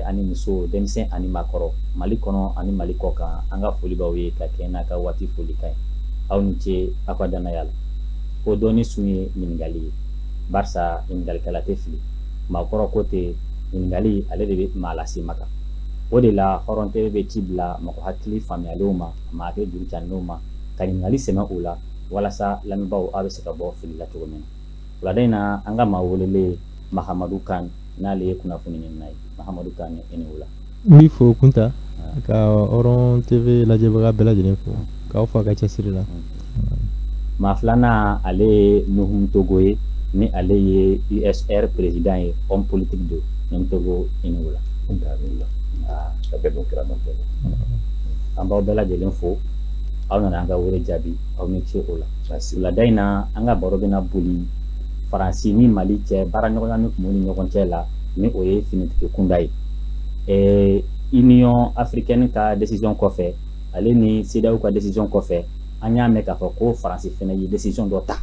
ani muso denmisɛn ani maakɔrɔ Mali kɔnɔ ani Mali kɔ kan an ka foli b'aw ye ka kɛ n'a ka waati foli kan ye aw ni ce aw ka danaya la o dɔɔni sun ye ɲininkali ye barisa ɲininkalikɛla tɛ fili maakɔrɔ ko tɛ ɲininkali ale de bɛ maa lase ma kan o de la Hɔrɔn TV bɛ ci bila mɔgɔ hakili faamuyalenw ma maa hakili durujanenw ma ka ɲininkali sɛmɛ o la walasa lamɛnbaaw aw bɛ se ka bɔ fili la cogo min na wulada in na an ka maa welelen Mahamadu Kan n'ale ye kunnafoni ɲinina ye Mahamadu Kan ni e ni wula n b'i fo Kunta ka Hɔrɔn TV lajɛbaga bɛɛ lajɛlen fo k'aw fo a ka cɛsiri la maa filanan ale ye Nuhum Togo ye ni ale ye USR président ye homme politique don Nuhum Togo i ni wula ka bɛɛ don kira an b'aw bɛɛ lajɛlen fo aw nana an ka wele jaabi aw ni ce o la wulada in na an ka baro bɛna boli Faransi ni Mali cɛ baara ɲɔgɔnya min tun b'u ni ɲɔgɔn cɛ la ni o ye finitigi kunda ye Union africaine ka décision kɔfɛ ale ni CEDEAO ka décision kɔfɛ an y'a mɛn k'a fɔ ko Faransi fɛnɛ ye décision dɔ ta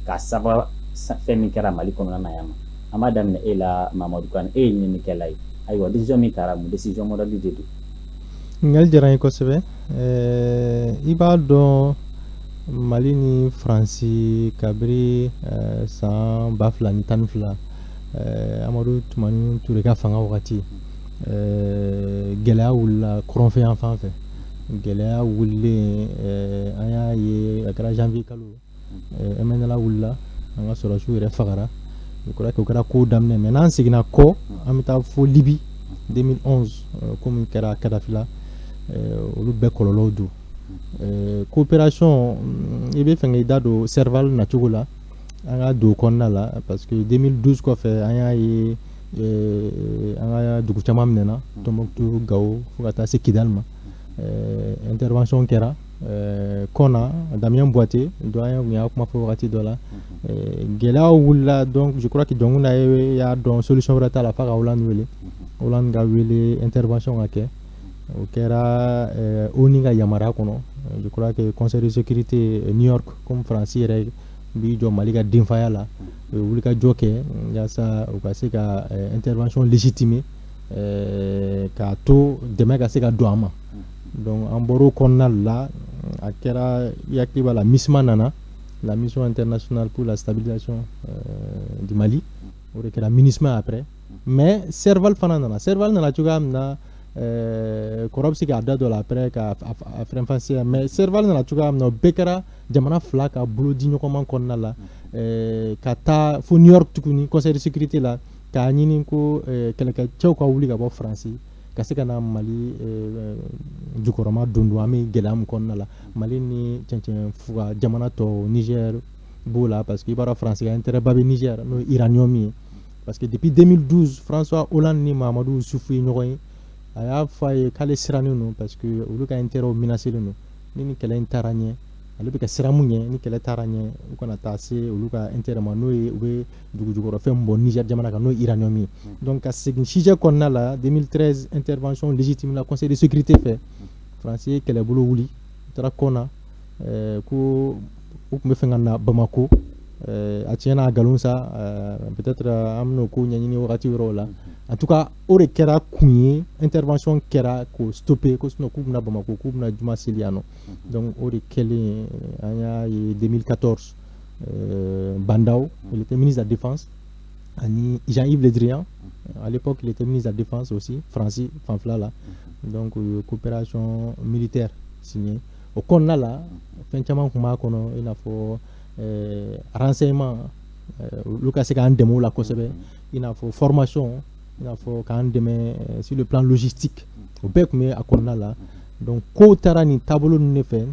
ka sababu fɛn min kɛra Mali kɔnɔna na yan an b'a daminɛ e la Mamadou Kane e ye ɲininikɛla ye ayiwa décision min taara mun décision modèle de don ɲininkali diyara n ye kosɛbɛ i b'a dɔn Mali ni Faransi kabiri san 2012 Amadu Tumani Ture ka fanga wagati gɛlɛya wulila kɔrɔnfɛ yan fan fɛ gɛlɛya wulilen an y'a ye a kɛra janvier kalo MNLA wulila an ka sɔrɔsiw yɛrɛ fagara o kɛra ko daminɛ mais n'an seginna kɔ an bɛ taa fo Libi 2011 komi kɛra Kadafi la olu bɛɛ kɔlɔlɔw don coopération i bɛ fɛ k'i da don Serval nacogo la an ka don kɔnɔna la parce que 2012 kɔfɛ an y'a ye an ka dugu caman minɛna Tombouctou Gao fo ka taa se Kidal ma intervention kɛra Kɔna Damien Boité doyen kun y'a kuma fɔ wagati dɔ la gɛlɛyaw wulila donc je crois que Jɔnkunda y'a dɔn solution wɛrɛ t'a la f'a ka Hollande wele Hollande ka wele intervention ka kɛ o kɛra ONU ka yamaruya kɔnɔ je crois que conseil de sécurité New York comme Faransi yɛrɛ b'i jɔ Mali ka denfaya la u ye wulikajɔ kɛ yaasa u ka se ka intervention légitimer k'a to dɛmɛ ka se ka don a ma donc an bɔr'o kɔnɔna la a kɛra i hakili b'a la MISMA nana la mission internationale pour la stabilisation du Mali o de kɛra MINUSMA après mais Serval fana nana Serval nana cogoya min na kɔrɔ bɛ se k'a da dɔ la après ka fɛn fasiya mais Serval nana cogoya min na o bɛɛ kɛra jamana fila ka bolo di ɲɔgɔnma kɔnɔna la ka taa fo New York tuguni conseil de sécurité la k'a ɲini ko kɛlɛkɛcɛw ka wuli ka bɔ Faransi ka se ka na Mali jukɔrɔma don an bɛ gɛlɛya min kɔnɔna la Mali ni cɛncɛn fuga jamana tɔw Niger b'o la parce que i b'a dɔn Faransi ka intérêt ba bɛ Niger n'o ye uranium ye parce que depuis 2012 François Hollande ni Mahamadou Issoufou ye ɲɔgɔn ye a y'a fɔ a ye k'ale sirannen don parce que olu ka intérêt menacé don ni kɛlɛ in taara ɲɛ ale bɛ ka siran mun ɲɛ ni kɛlɛ taara ɲɛ u kana taa se olu ka intérêt ma n'o ye u bɛ dugu jukɔrɔ fɛn min bɔ Niger jamana kan n'o ye uranium ye donc ka segin sujet kɔnɔna la 2013 intervention légitime la conseil de sécurité fɛ Faransi ye kɛlɛbolo wuli u taara Kɔna ko u tun bɛ fɛ ka na Bamako a tiɲɛna a nkalon sa peut-être an bɛn'o ko ɲɛɲini wagati wɛrɛw la en tout cas o de kɛra kun ye intervention kɛra k'o stopper ko sinon k'u bɛna Bamako k'u bɛna juma seli yan nɔ donc o de kɛlen an y'a ye 2014 Bandao il était ministre de la défense ani Jean-Yves Le Drian à l'époque il était ministre de la défense aussi Faransi fanfɛla la donc coopération militaire signé o kɔnɔna la fɛn caman tun b'a kɔnɔ i n'a fɔ renseignement olu ka se k'an dɛmɛ o la kosɛbɛ i n'a fɔ formation i n'a fɔ k'an dɛmɛ sur le plan logistique o bɛɛ tun bɛ a kɔnɔna la donc kow taara nin taabolo ninnu de fɛ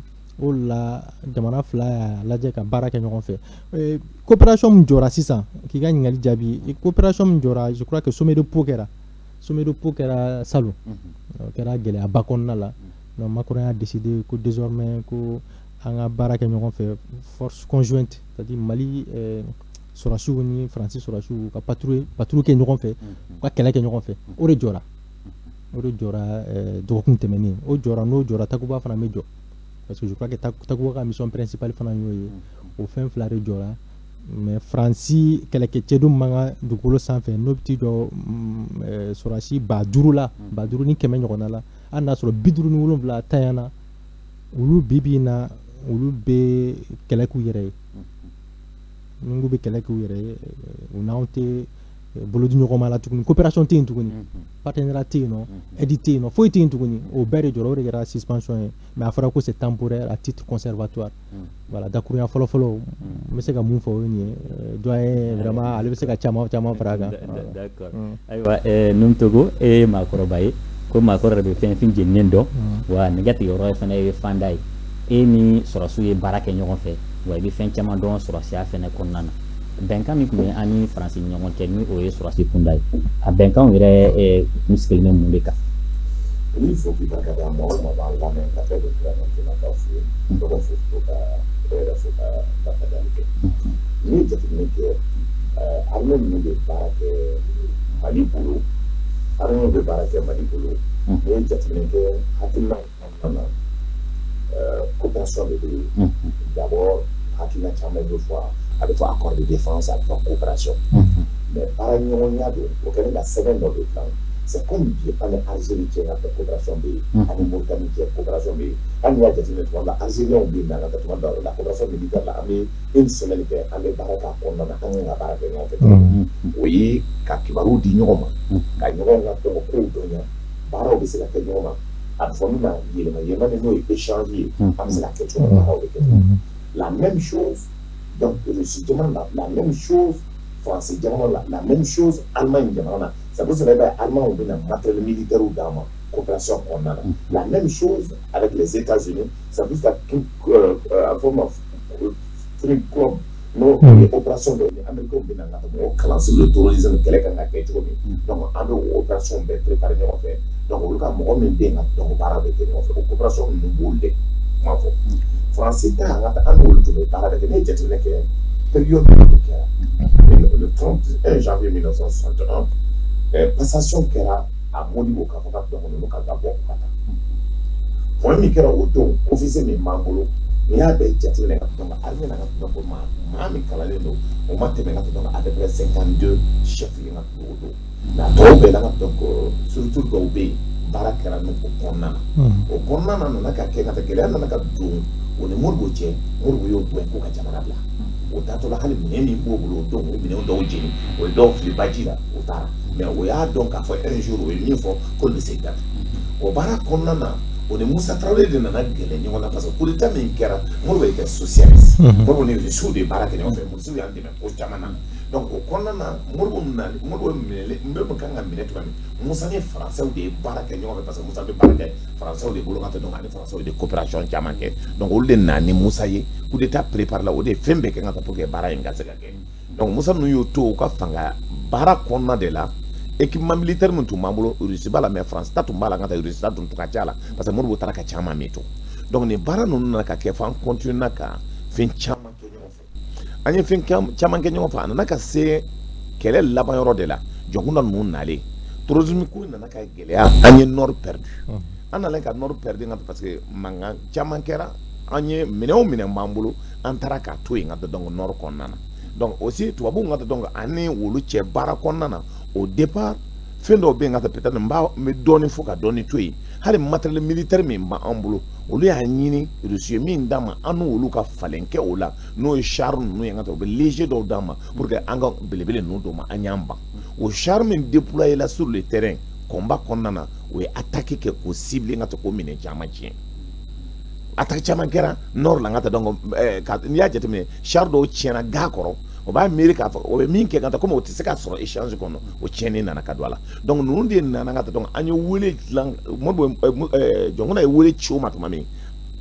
o la jamana fila y'a lajɛ ka baara kɛ ɲɔgɔn fɛ coopération min jɔra sisan k'i ka ɲininkali jaabi coopération min jɔra je crois que sommet de Pau kɛra salon o kɛra gɛlɛyaba kɔnɔna la donc Macron y'a décidé ko désormais ko an ka baara kɛ ɲɔgɔn fɛ force conjointe c'est-à-dire Mali sɔrɔsiw ni Faransi sɔrɔsiw ka patrouille kɛ ɲɔgɔn fɛ u ka kɛlɛ kɛ ɲɔgɔn fɛ o de jɔra dɔgɔkun tɛmɛnen o jɔra n'o jɔra Takuba fana bɛ jɔ parce que je crois que Takuba ka mission principale fana y'o ye o fɛn fila de jɔra mais Franci keleke cedum manga dugukolo sanfɛ n'o ti dɔ sɔrɔsi ba duuru la ba duuru ni kɛmɛ ɲɔgɔnna la hali n'a sɔrɔ 57 tanyana olu bibi na olu bɛ kɛlɛ k'u yɛrɛ ye n'u bɛ kɛlɛ k'u yɛrɛ ye u n'anw tɛ bolodi ɲɔgɔnma la tuguni coopération tɛ yen tuguni partenariat tɛ yen nɔ aide tɛ yen nɔ foyi tɛ yen tuguni o bɛɛ de jɔra o de kɛra suspension ye mais a fɔra ko c'est temporaire à titre conservatoire voilà dakurunya fɔlɔ-fɔlɔ n bɛ se ka mun fɔ o ye nin ye doyen vraiment ale bɛ se ka caman fara a kan. D'accord ayiwa Numtogo e ye maakɔrɔba ye ko maakɔrɔ yɛrɛ bɛ fɛn fɛn jeninen dɔn wa nɛgɛtigiyɔrɔ fana ye fanda ye e ni sɔrɔsiw ye baara kɛ ɲɔgɔn fɛ wa i bɛ fɛn caman dɔn sɔrɔsiya fana kɔnɔna na bɛnkan min tun bɛ an ni Faransi ni ɲɔgɔn cɛ ni o ye sɔrɔsi kunda ye a bɛnkanw yɛrɛ kun sigilen bɛ mun de kan. Il faut que barka da mo ma ba la men ka fe do kra na ka fu do ko fu to ka era fu ka barka da ke ni je ni ke arme ni de barke mali bulu arme de barke mali bulu ni je ni ke hatina na coopération de pays d'abord hatina chama deux fois avec accord de défense avec coopération mais par ñoña do o kene la semaine dans le plan c'est comme bien par l'Algérie qui a fait coopération B, à Mauritanie qui a coopération B, à l'Algérie l'Algérie on bien dans la coopération militaire là, mais une semaine qui a les baraka on a un baraka en fait. Oui, quand Kibaru dit non, quand il y a un peu de coup Barao c'est la question à Fonina, il y a même échangé, c'est la question la même chose, donc la même chose. Français, la même chose, Allemagne, ça peut se révéler allemand ou bien matériel militaire ou d'armes, coopération qu'on a. La même chose avec les États-Unis, ça peut être en forme de club, nos opérations de l'Amérique ou bien classé le tourisme, quelqu'un a fait donc on a une opération préparée, donc on a bien, donc on va avec une coopération nous boule. Français, on a une parade de période le 31 janvier 1961, passation qui era à Modibo Kafaka dans le local d'abord. Pour un micro auto, officier de Mangolo, il y a des jets dans l'armée dans Mami Kalaleno, on m'a tenu dans à peu près 52 chefs de l'auto. La Tobe, donc surtout Gobé, Barakara, au Konana. Au Konana, on a quelqu'un qui a on est Mourgoutier, Mourgoyo, Bouenko, Jamanabla. O tato la hali mimi bobolo donc mine on do jeni o do fli bajira o tara mais o ya donc a fait un jour o ni fo ko le sekat o bara konnana o ne Moussa Traoré de nana gele ni wona parce que pour l'état min kera mo be ke socialiste mo ne sou de bara ke on fait mo sou ya de ko jamana donc o konnana mo mele mbebo kanga mine to Moussa ne français de bara ke on parce que Moussa de bara ke français de bolo ngata donc ani français de coopération jamake donc o le nani Moussa ye coup d'état prépare là o de fembe ke ngata pour que bara ngase ka ke donc Moussa nu yo to ka fanga bara konna de la équipement militaire mun tumambulo Russie bala mais France ta tumbala ngata Russie ta tun tuka jala parce que mo taraka chama meto donc ne bara nu na ka ke fan continue na ka fin chama ke nyo fa anye fin chama ke nyo fa na ka se kele laban yoro de la jonguna nu nale tourisme ko na ka gele anye nord perdu ana len ka nord perdu ngata parce que manga chama kera anye mineo mambulo antaraka to ngata donc nord konnana donc aussi to babu ngata donc ani wolu che bara konnana au départ fendo be ngata peut-être mba me doni foka doni toyi hali matériel militaire mi mba ambulo olu ya nyini Russie mi ndama anu wolu ka falenke ola no char no ngata be léger do dama pour que anga belebele no do ma anyamba au char mi déployer là sur le terrain combat konnana ou attaquer que possible ngata ko mine jama jien attaque chama kera nord la ngata donc ni ya jeteme char do tiena gakoro o ba America o be min ke ngata comme o tiseka soro échange kono o tieni nana kadwala donc nous ndi nana ngata donc anyo wele lang mo jongona e wele choma to mami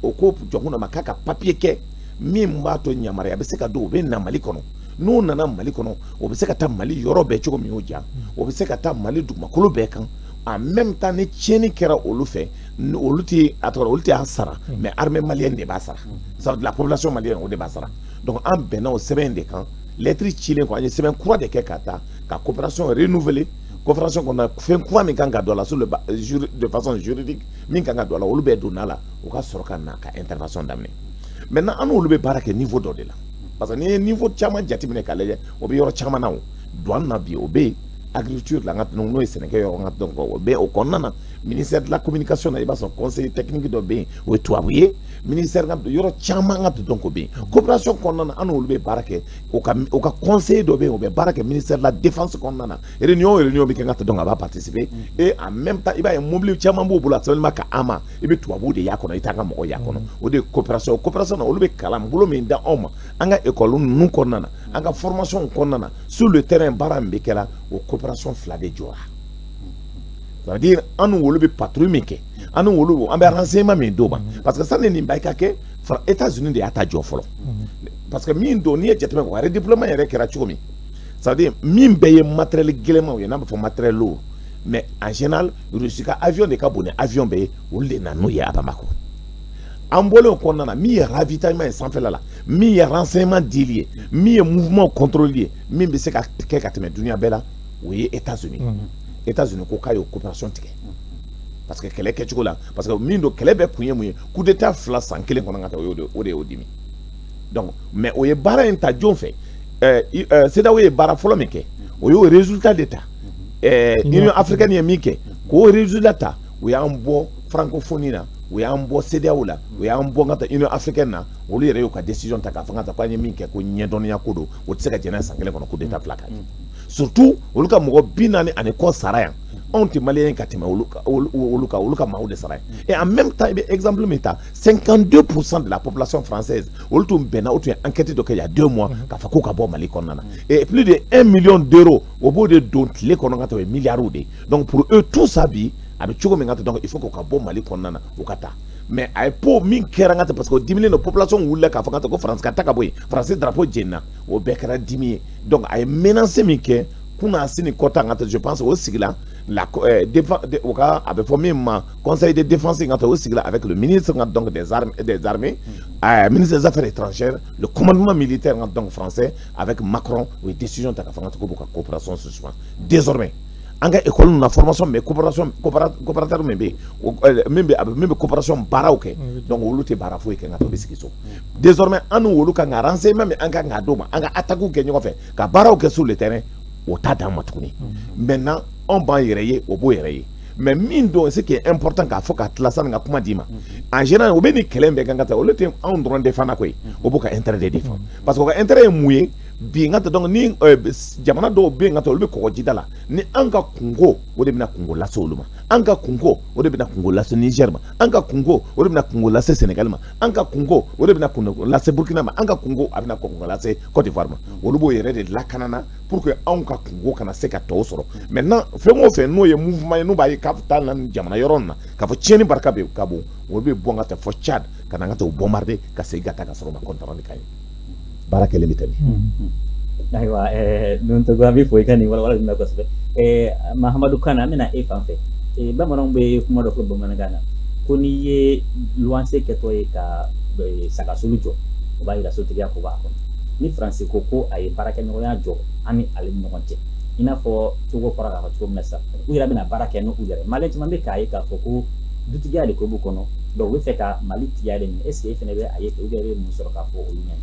o ko jongona makaka papier ke mi mbato nyamare ya be seka do be na mali kono no nana mali kono o be seka ta mali yoro be choko mi oja o be seka ta mali du makolo be kan en même temps ni tieni kera olu fait olu ti atoro olu ti asara mais armée malienne de basara ça de la population malienne o de basara donc en bena au semaine de camp lettre chilien quoi semaine croix de kekata ka coopération renouvelée coopération qu'on a fait quoi mais kanga dola sur le de façon juridique min kanga dola olu be donala o ka soroka na ka intervention d'amener maintenant anu olu be barake niveau do de la parce que ni niveau chama jatimine kale o be yoro chama na douane na bi o be agriculture la ngat no Sénégal yoro ngat donc o be o konnana ministère de la communication na iba son conseil technique do be o tuabuye ministère ngat yoro chama ngat donc be coopération konnana anu be barake o ka conseil do be o be barake ministère de la défense konnana réunion be ngat donc va participer et en même temps iba mobile chama bo bula seulement ka ama ibe tuabu de yakono itanga mo yakono o de coopération na o be kalam bulo me nda oma anga école nu konnana anga formation konnana sur le terrain barambe kala o coopération flade jora. Ça veut dire anu wolo be patrouille ke anu wolo ambe renseignement me do ba parce que ça ne nimba ka ke États-Unis de ata jo folo parce que min do ni jetme ko redéploiement yere kera chumi ça veut dire min beye matériel guélement y na ba matériel lourd mais en général rusika avion de kabone avion be wolde na no ya Bamako ambolo konnana mi ravitaillement sans fait là mi renseignement dilié mi mouvement contrôlé mi be se ka ke kateme dunia bela oui États-Unis États-Unis ko kayo coopération tike parce que kele ke chikola parce que mindo kele be kunye muye coup d'état fla san kele ko ngata o de odimi donc mais o ye bara en ta jon fait c'est da o ye bara folo meke o yo résultat d'état Union africaine ye mike ko résultat ta o ya mbo francophonie na o ya mbo CEDEAO la o ya mbo ngata Union africaine na o le yo ka décision ta ka ngata kwa nye mike ko nyedon ya kodo o tseka jena san kele ko coup d'état fla ka surtout oluka mogo binani ane ko sarayan on te malien katema oluka maou de sarayan et en même temps exemple meta 52% de la population française olutu bena otu enquête de il y a 2 mois ka fa ko ka bo mali konana et plus de 1 million d'euros au bout de donc les konanga milliards de donc pour eux tout ça bi avec chogo mengata donc il faut ko ka bo mali konana okata mais ay po min kerangata parce que 10 millions de population wulle ka fakata ko France ka boy français drapeau jenna o bekara 10 donc ay menacé mike kuna sini kota ngata je pense au sigla la oka avait formé ma conseil de défense ngata au sigla avec le ministre donc des armées ministre des affaires étrangères le commandement militaire donc français avec Macron oui décision ta fakata ko coopération suspend désormais anga école na formation mais coopérateur même coopération baraoke donc woluté barafo ke ngato bisikiso désormais anu woluka nga renseignement mais anga ngadoma anga attaque ke nyoko fait ka baraoke sur le terrain o tada matukuni maintenant on va y au beau y mais mine de ce qui est important qu'à faut qu'à classe nga kuma dima en général au beni kelembe gangata au le en droit défendre quoi au boka intérêt de défendre parce que intérêt mouillé bien donc ni jamana do bien ngata olbe ko jidala ni anga kungo o de bina kungo la soluma anga kungo o de bina kungo la Niger ma anga kungo o de bina kungo la Sénégal ma anga kungo o de bina kungo la Burkina ma anga kungo abina kungo la Côte d'Ivoire ma o lubo yere de la kanana pour que anga kungo kana se ka to soro maintenant fait no ye mouvement no ba ye capital nan jamana yoronna ka fo cheni barka be kabo o be bongata fo Tchad kana ngata o bombarder ka se gata ka soro ma kontarani kay baraka limitani aywa non to gabi foi kani wala na ko se Mahamadou Kana mena e fanfe ba manon be kuma do ko ba managana koni ye luanse ke to e ka saka solujo o ba ira sotiria ko ba ko ni français koko ay baraka no ya jo ani ale no konte ina fo to go fara ka to mesa u ira bena baraka no u yare maleti mambe kai ka foko dutiga de ko bu kono do we fe ka maliti ya de est-ce que fene be aye ko be mu soro ka fo o yen.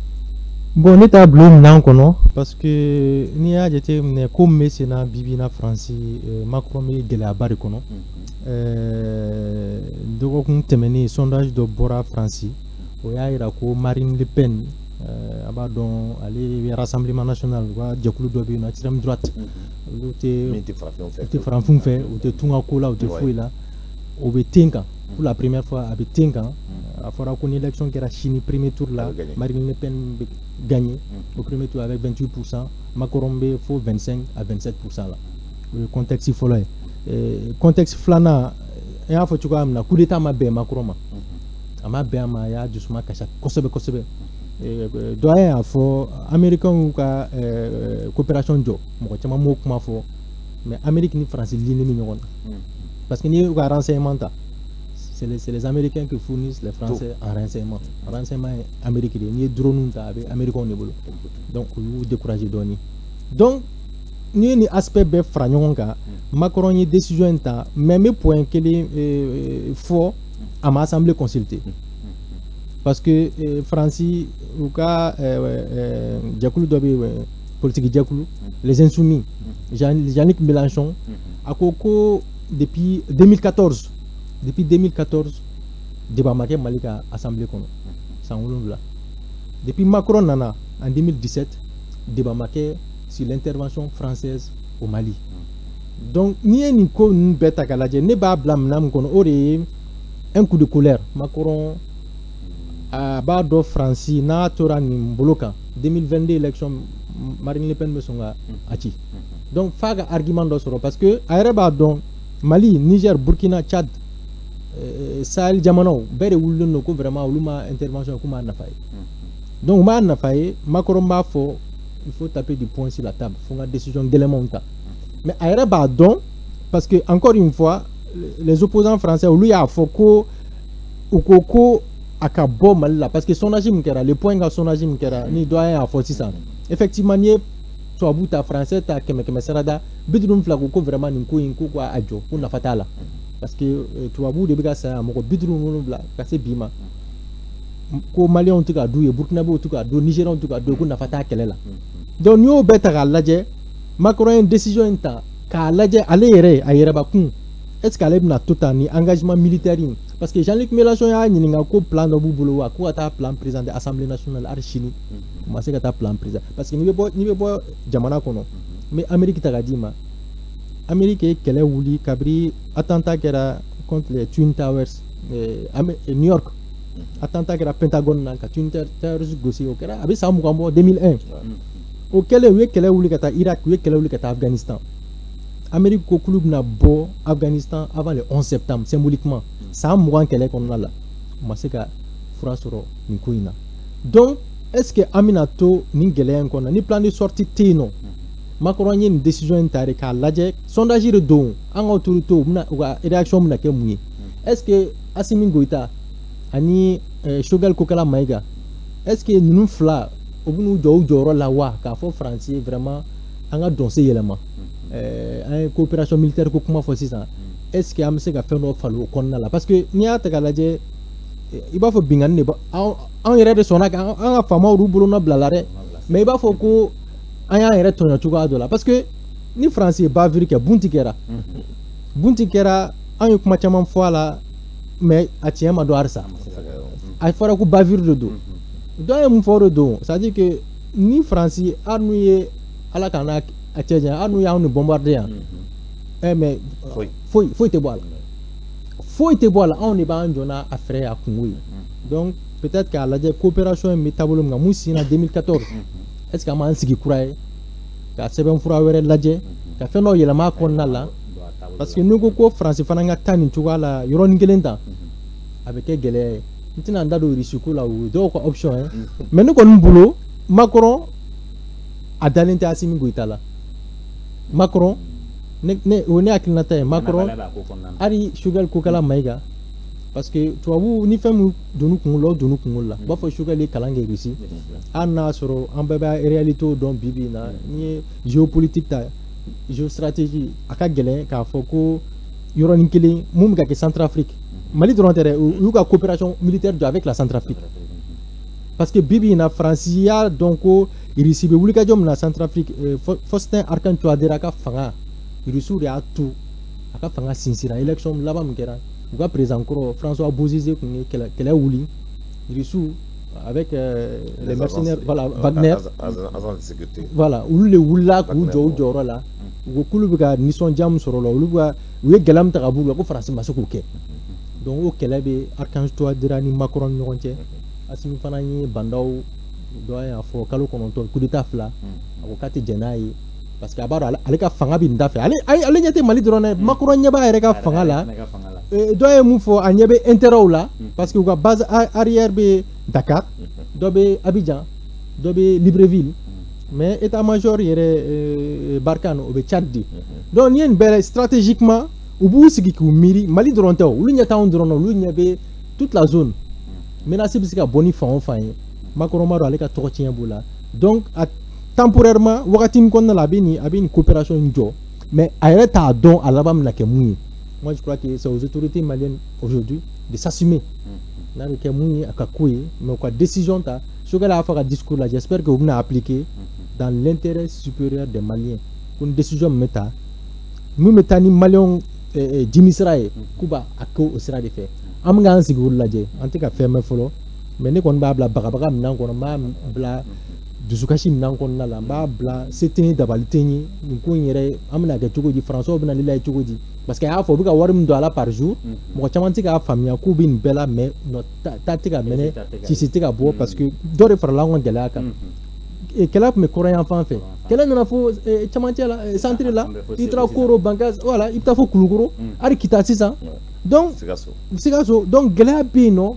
Bon, on est à Bloom non parce que ni a été comme Messina Bibina France Macron mais de la barre kono donc on termine sondage de Bora France o ya ira ko Marine Le Pen abadon aller Rassemblement national wa jekulu do bi na tiram droite te frappon fait ou te tunga kola ou te fouila au betinka pour la première fois à betinka à fora une élection qui era Chine premier tour là Marine Le Pen gagné au premier tour avec 28%, Macron faut 25 à 27% là. Le contexte il faut là. Contexte flana et à faut tu vois na coup d'état ma be Macron ma. Ama be ma ya justement kacha kosebe doyen a fo américain ou ka coopération jo mo chama mo kuma fo mais Amérique ni France ligne mi ñon parce que ni ka renseignement ta c'est les Américains qui fournissent les Français en renseignement. Renseignement américain, ni drone avec américain niveau. Donc vous découragez d'oni. Donc ni aspect be fragnon ka Macron y décision ta même point qu'il est fort à ma assemblée consultée. parce que France ou ka jakulu dobe politique jakulu les insoumis Jean-Luc Mélenchon a koko depuis 2014 débat marqué Malika assemblée kono sans depuis Macron nana en 2017 débat marqué sur l'intervention française au Mali. Donc ni en ko beta kalaje ne ba blâme nam kono ore un coup de colère Macron a ba do France na tora ni mboloka 2022 élection Marine Le Pen me songa achi. Donc faga argument do soro parce que ayra don Mali, Niger, Burkina, Tchad, Sahel, Jamano, bere wulno ko vraiment wuluma intervention kuma na faye. Donc ma na faye, Macron ba fo il faut taper du poing sur la table, faut une décision d'élément. Mais ayra ba don parce que encore une fois les opposants français lui a foko ou koko akabo Mali parce que son régime kera le point ga son régime kera ni doyen a fo ça. Effectivement ni soit buta français ta keme serada bidrum flago ko vraiment ni ko inko kwa ajo ko na fatala parce que tu abu de biga sa moko bidrum no bla kasi bima ko malien on tuka do burkina bo tuka do niger on tuka do ko na fata kelela donc yo beta ga laje Macron une décision inta ka laje ale yere ayere ba kun est ce qu'ale na tota ni engagement militaire parce que Jean-Luc Mélenchon ya ni nga ko plan do bubulo wa ko ata plan président de l'Assemblée nationale archini ma se ka plan président parce que ni be bo jamana kono mais Amérique ta gadima Amérique kele wuli kabri attentat kera contre les Twin Towers New York attentat kera Pentagone na ka Twin Towers gosi o kera abi sa mu kambo 2001 o kele wuli kata Irak kele wuli kata Afghanistan Amérique ko club na bo Afghanistan avant le 11 septembre symboliquement ça mouran kele kon la maseka France ro ni kuina donc est-ce que Aminato ni gele kon ni plan de sortie tino Macron y une décision intérieure ka laje sondage de don en autorité na réaction na ke muye est-ce que Assimi Goïta ani Choguel Kokala Maïga est-ce que nous fla obunu joro la wa ka fo français vraiment anga donser élément une coopération militaire ko kuma fo ça est-ce que amse ka faire no falo konna la parce que ni ata ka laje iba fo bingan ne ba en yere de sonaka en fama rubulo na blalare mais iba fo ko aya yere tonya chuga dola parce que ni français ba viri ke bunti kera an kuma chama fo la mais atiema do arsa ay fora ko ba viri do do mu foro do ça dit que ni français arnuye ala kana atieja anu ya on bombarder mais foi te boala on est ba njona affaire à Congo donc peut-être qu'à la coopération métabolo nga musina 2014 est-ce que man sigi kuraye ka seben fura were laje ka feno yelama ko nala parce que nous ko français fana nga tani tuwa la yoron ngelenda avec gele ntina ndado risiko la ou do ko option mais nous ko mbulo Macron a dalente Assimi Goïta la Macron on est à Macron ari Choguel Kokala Maïga parce que tu vois ni femme de nous là ba fo Choguel kalange ici ana soro en baba réalité don bibi na ni géopolitique ta géostratégie aka gelen ka foko yoroni kili mum ga ke Centrafrique Mali de l'intérêt ou la coopération militaire avec la Centrafrique parce que bibi na Francia donc il receive wuli ka jom na Centrafrique Faustin Archange Touadéra ka fanga il reçoit à tout aka fanga sincère élection là-bas mkera ou ka président encore François Bozizé qu'elle a wuli il reçoit avec les mercenaires voilà Wagner voilà ou le wula ku joro la ou kulu ga nison jam soro la ou ga we galam ta kabulu ko France masoko ke donc o kelebe Archange Touadéra ni Macron ni ronche Assimi fana ni bandaw doya fo kalo kononto coup d'état fla ko kati jenai parce que abaro ale ka fanga bi ndafe ale nyate Mali drone Macron nyaba ere ka fanga la doya mu fo anyebe intero la parce que ko base arrière be Dakar dobe Abidjan dobe Libreville mais état-major yere Barkhane obe Tchad donc yen bere stratégiquement ubu sigi ku miri Mali drone taw lu nyata on drone lu nyabe toute la zone menacé bisika boni fa on fa Macron maro ale ka to tien bola donc temporairement wakati kon na labini abini coopération njo mais ayeta don alabam na ke mui moi je crois que c'est aux autorités maliennes aujourd'hui de s'assumer n'a que muni akakui mais quoi décision ta sur la fois discours là j'espère que vous n'avez appliqué dans l'intérêt supérieur des Maliens une décision meta nous metani Maliens Jimisrae Kuba ako osira de fait am nga ansigur laje antika ferme folo mais ne kon ba bla bagabaga nan kon ma bla dusukashi nan kon na la ba bla setini dabaliteni ko nyere amna ga tugo di français obna lila tugo di parce que a fo buka warim do ala par jour mo chamanti ga famia ku bin bela mais no tatika mene ci sitika bo parce que dore far la ngon gela ka et quel a me coréen enfant fait quel a fo chamanti la centre là il tra koro bankas voilà il ta fo kuluguro ari kitasi ça donc sigaso donc gela bino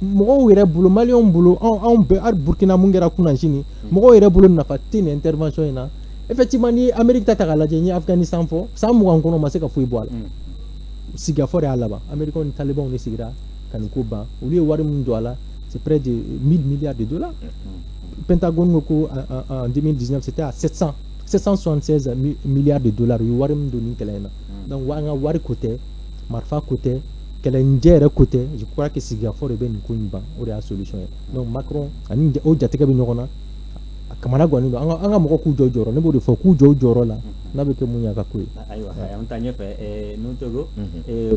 mo were bulo malion bulo on be ar burkina mungera kuna chini mo were bulo na fatine intervention ina effectivement ni Amérique tata la ni Afghanistan fo sa mo ngono maseka fu iboala siga fore alaba Américain taliban ni sigira kan kuba au lieu wari mun dola c'est près de 1000 milliards de dollars Pentagone ko en 2019 c'était à 776 milliards de dollars yu wari mun do ni kelena donc wanga wari côté marfa côté Kelenjere côté je crois que siga fore ben ko imba o ya solution donc Macron ani o jateka bi nyokona kamana gwani do anga moko ku jojoro ne bo de fo ku jojoro la na be ke munya ka kuyi aywa am tanye fe no togo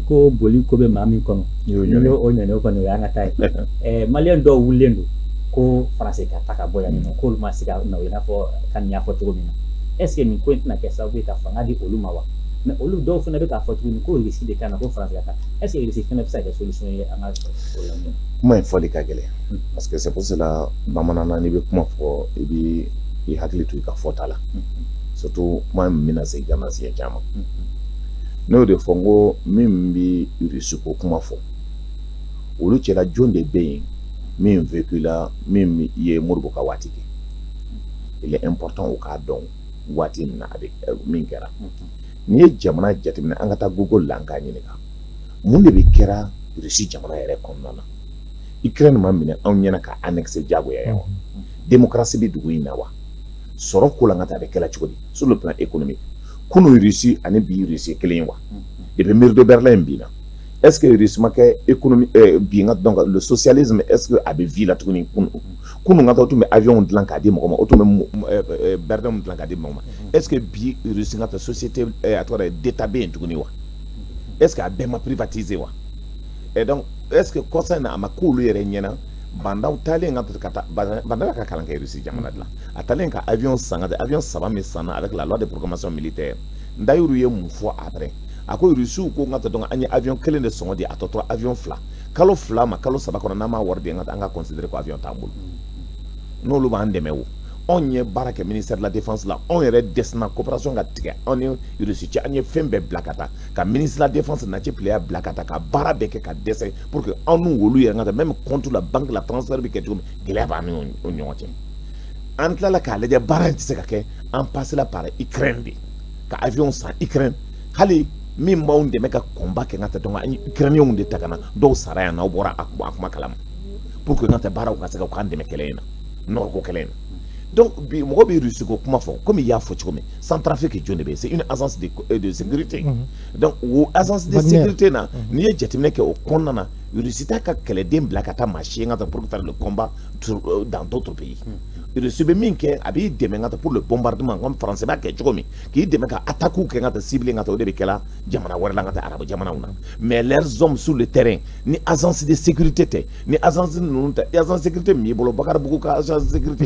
ko boli ko be mami kono yo o nyane ko no ya ngatai malien do wulendo ko français ka taka boya ni ko lu masika na ina fo kan ya fo togo mina est ce que mi ko na ke sa ta fanga di oluma wa mais olu do fo na be ka fo togo ni ko risque de kana ko français ka est ce que risque na pesa ka solution ya anga problème moi il faut les caguer parce que c'est pour cela mamanana ni be kuma fo e bi i hakili tu ka fota la surtout moi mina se jama si jama no de fongo mimbi urisu ko kuma fo olu chela jonde be min vécu là mim ye murbo ka watiki il est important au cas donc wati na avec min kera ni jamana jatimina angata google langa ni ka mun de be kera urisu jamana yere konnana Ukraine mambine on nyana ka annexe jago ya yawa démocratie bi dugu ina wa soro ko la ngata be kala chukodi sur le plan économique kuno Russie ani bi Russie kelen wa depuis mur de Berlin bina est-ce que Russie make économie bi ngat donc le socialisme est-ce que abe vie la tukuni kuno ngata to me avion de lanka de mo auto me Berlin de lanka de mo est-ce que bi Russie ngata société atoire d'état bien tukuni wa est-ce que abe ma privatiser wa et donc est-ce que concernant amakulu yere nyena bandau talen kata bandala ka kalanka Russie jamana la atalen ka avion sangade avion saba me sana avec la loi de programmation militaire ndayuru ye mu fois après ako Russie ko ngata donc anya avion kelen de sonde atoto avion fla kalo fla ma kalo saba ko na ma warde ngata anga considérer ko avion tambul no lu ba ndemewu on y barake ministère de la défense là on y desna coopération ga tiga on y Russie ci anya fembe blakata ka ministre de la défense na ci player blakata ka barabeke ka dese pour que on nous wolu ya ngata même contre la banque la transfert bi ketum gele ba ni on ñoti entre la ka le de baranti se ka ke en passer la par Ukraine bi ka avion sa Ukraine hali mi maunde meka combat ke ngata donc ani Ukraine on de takana do saraya na obora akuma kalam pour que ngata bara ko se ka kande mekelena nor ko kelena. Donc, comme il y a Centrafrique c'est une agence de sécurité. Donc, l'agence de sécurité, il y a au Konana, il y a des blacata machines pour faire le combat dans d'autres pays. Il y a des pour le bombardement comme français, qui est attaqué ou ciblé mais leurs hommes sur le terrain, ni agence de sécurité, ni agence de sécurité, ni agence de sécurité,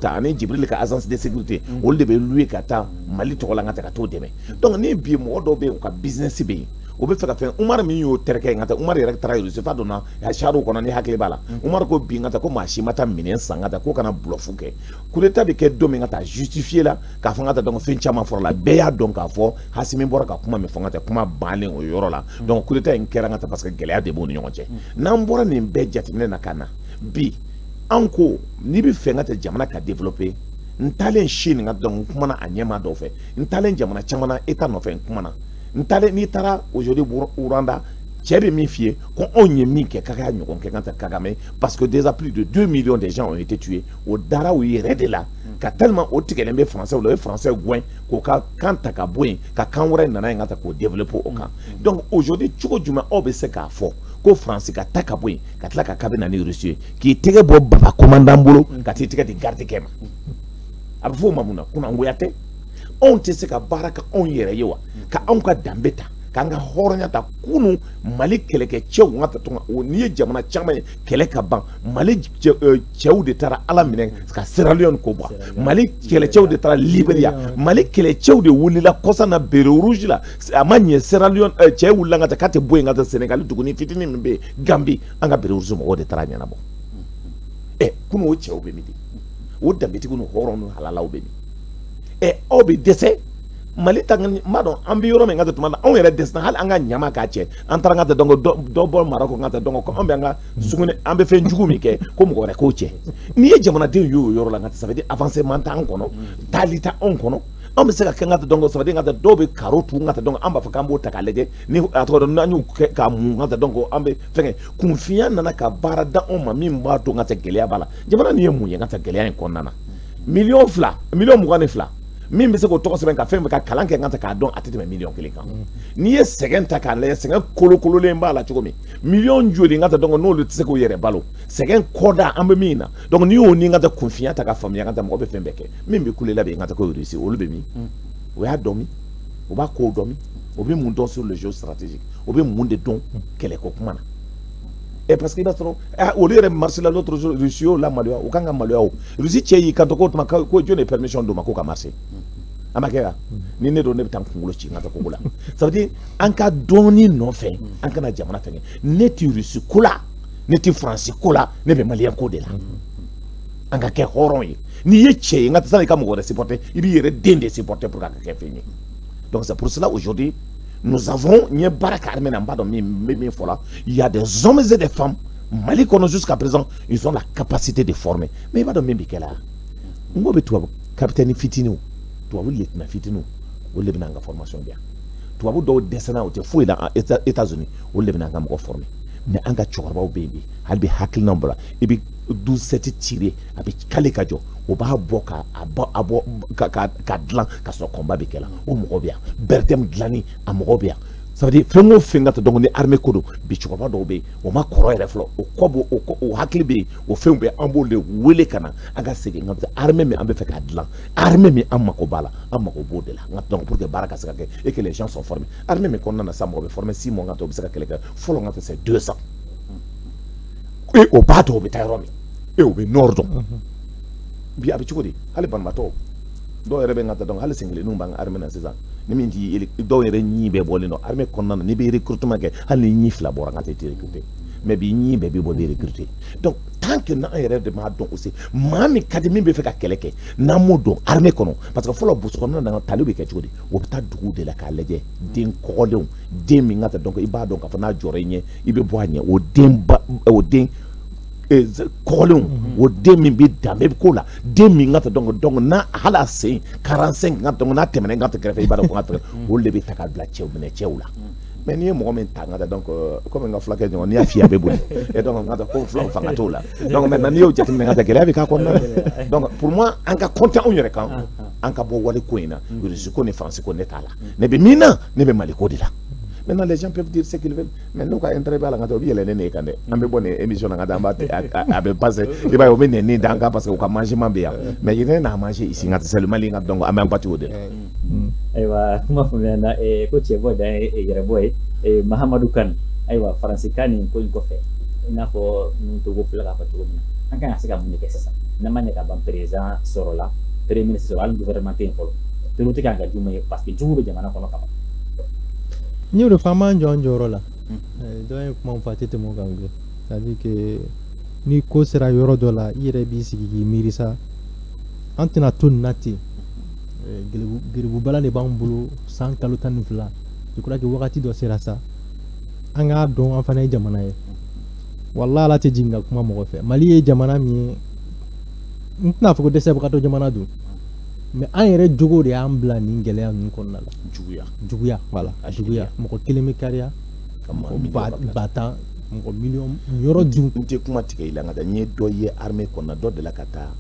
ni Jibril ka agence de sécurité on de be louer kata Mali to la ngata to deme donc ni bi mo do be ka business be o be feka fen Umar mi yo terke ngata Umar rek travail se fa dona ya sharu kono ni hakle bala Umar ko bi ngata ko machi mata minen sangata ko kana blufuke coup d'état be ke do mi ngata justifier la ka fa ngata donc fin chama for la be ya donc ka fo hasimi bora ka kuma me fa ngata kuma balen o yoro la donc coup d'état en kera ngata parce que gele ya de boni nyonche nan bora ni be jatimne na kana bi anko ni bi fenga te jamana ka développer ntalen Chine nga donc kumana anyema do fe ntalen jamana chamana eta no fe kumana ntalen ni tara aujourd'hui Rwanda tchebe mi fie ko onye mi ke kaka nyoko ke ngata Kagame parce que déjà plus de 2 millions de gens ont été tués au dara où il rede là ka tellement au tikelembe français ou le français gouin ko ka kanta ka boin ka kanwre nana ngata ko développer au camp donc aujourd'hui chuko juma obese ka fo ko France ka ta ka boy ka tla ka kabe na ni Russie ki tege bo baba commandant bolo ka ti tege di garde kema abu fo mamuna kuna ngoyate on te se ka baraka on yere yewa ka on ka dambeta kanga horonya ta kunu Mali keleke chew ngata tonga o ni jamana chama keleka ban Mali chew de tara ala minen ka Sierra Leone ko ba Mali kele chew de tara Liberia Mali kele chew de wulila kosa na Bero Rouge la amanye Sierra Leone chew langa ta kate boy ngata Senegal duguni fitini mbe Gambie anga Bero Rouge mo de tara nyana bo kunu o chew be midi o dambeti kunu horon halala o be mi obi dese Mali tangan madon ambi yoro me ngata tumana on yere desna hal anga nyama ka che antara ngata dongo do bol marako ngata dongo ko ambe anga sugune ambe fe njugu mi ke ko mo re ko che ni e jamana de yoro la ngata ça veut dire avancement tan kono talita on kono ambe se ka ngata dongo ça veut dire ngata dobe karotu ngata dongo amba fa kambo takalege ni ato na nyu ka mu ngata dongo ambe fenge confiant nana ka bara da on ma mimba to ngata gelia bala jamana ni mu ngata gelia en konnana million mugane fla min bɛ se k'o tɔgɔ sɛbɛn ka fɛn ka kalan kɛ n ka ta k'a dɔn a tɛ tɛmɛ miliyɔn kelen kan n'i ye sɛgɛn ta k'a lajɛ sɛgɛn kolokololen b'a la cogo min miliyɔn joli n ka ta dɔn n'olu tɛ se k'o yɛrɛ balo sɛgɛn kɔda an bɛ min na donc n'i y'o ni n ka ta kunfinya ta ka faamuya n ka ta mɔgɔ bɛ fɛn bɛɛ kɛ min bɛ kule la bɛ n ka ta ko réussir olu bɛ min o y'a dɔn min o b'a kow dɔn min o bɛ mun dɔn sur le jeu stratégique o bɛ mun de dɔn kɛlɛko kuma na parce que il va sɔrɔ olu yɛrɛ marché la l'autre jour Russie la maloya o kan ka maloya o Russie cɛ y'i kanto ko tuma ko jɔn de permission d'o ma ko ka marché a ma kɛ wa ni ne don ne bɛ taa n kunkolo ci n ka taa koko la ça veut dire an ka dɔɔni nɔfɛ an kana jamana fɛngɛ ne ti Russie ko la ne ti France ko la ne bɛ maliyɛn ko de la an ka kɛ hɔrɔn ye n'i ye cɛ ye n ka taa sanni ka mɔgɔ wɛrɛ supporter i b'i yɛrɛ den de supporter pour que a ka kɛ fɛn ye donc c'est pour cela aujourd'hui nous avons il y a des hommes et des femmes Mali qu'on a jusqu'à présent ils ont la capacité de former mais il va donner Mikela on va toi capitaine Fitino toi vous lieutenant Fitino vous levez dans la formation bien toi vous doit descendre au fouiller dans États-Unis vous levez dans la former mais en cas tu vas au baby halbi hakil number et puis 12 tiré avec kalekajo o ba boka abo ka dlan ka so combat be kala o mo bien bertem dlani a mo bien ça veut dire fengo fengata donc ni armée kodo bi ci ko ba do be o ma koro reflo o kobo o hakli be o fembe ambo le wele kana aga sege ngam armée mais ambe fe ka dlan armée mais amma ko bala amma ko bodela ngat donc pour que baraka se ka et que les gens sont formés armée mais qu'on na sambo be formé 6 mois ngato be se ka keleka folo ngata c'est 200 et au bateau be tayromi e o be nordo bi abi chukudi hali ban mato do rebe ngata donc hali single no bang armée na sesa ni min di do re nyi be bolé no armée konna ni be recrutement ke hali nyi fla bora ngata ti recruter mais bi nyi be bo de recruter donc tant que na yere de ma don aussi mami kadimi be fe ka keleke na modo armée kono parce que folo bus kono na talibi ke chukudi o ta dugu de la ka leje din kolew dem mi ngata donc iba donc fa na jore nye ibe boanye o dem o dem kolon o demi bi dambe ko la demi ngata donc na hala se 45 ngata donc na temene ngata grefe ibada ko ngata o lebi takal bla chew mene chew la mais ni mo men tanga donc comme nga flake ni on ya fia be boni et donc ngata ko flak fanga to la donc maintenant ni o jetim ngata grefe ka ko na donc pour moi en ka content on yere kan en ka bo wali ko ina risiko ni France ko netala ne be mina ne be mali ko dila. Maintenant, les gens peuvent dire ce qu'ils veulent. Mais nous, quand on travaille à la gâteau, il y a les nez. On a bonne émission à la passer. Il va y avoir des nez dans le parce qu'on a mangé ma bière. Mais il y a rien à manger ici. C'est le mal, donc on a un pâté au delà. Aywa, kuma fumena coach boda yereboy Mahamadou Kane aywa France Kane ko ko fe ina ko nto go fula ka fatu mina anga asika mun ke sasa na manya ka ban président sorola premier ministre al gouvernement en polo to luti ka ga juma parce que jumu be jamana ko no kama ni le fama njoro la donc mo fatete mo gangue c'est-à-dire que ni ko sera yoro dola ire bi sigi mirisa antina tun nati giribu bala ne bambulu san kalo tan fila je crois que wakati do sera ça anga don afana jamana ye wallahi la te jinga kuma mo fe mali ye jamana mi ntna fuko dese bukato jamana du mais an yɛrɛ jogo de y'an bila nin gɛlɛya ninnu kɔnɔna la juguya voilà juguya mɔgɔ kelen bɛ kariya ba tan mɔgɔ miliyɔn yɔrɔ dun n tɛ kuma tigɛ i la nka n ye dɔ ye armée kɔnɔna dɔ de la ka taa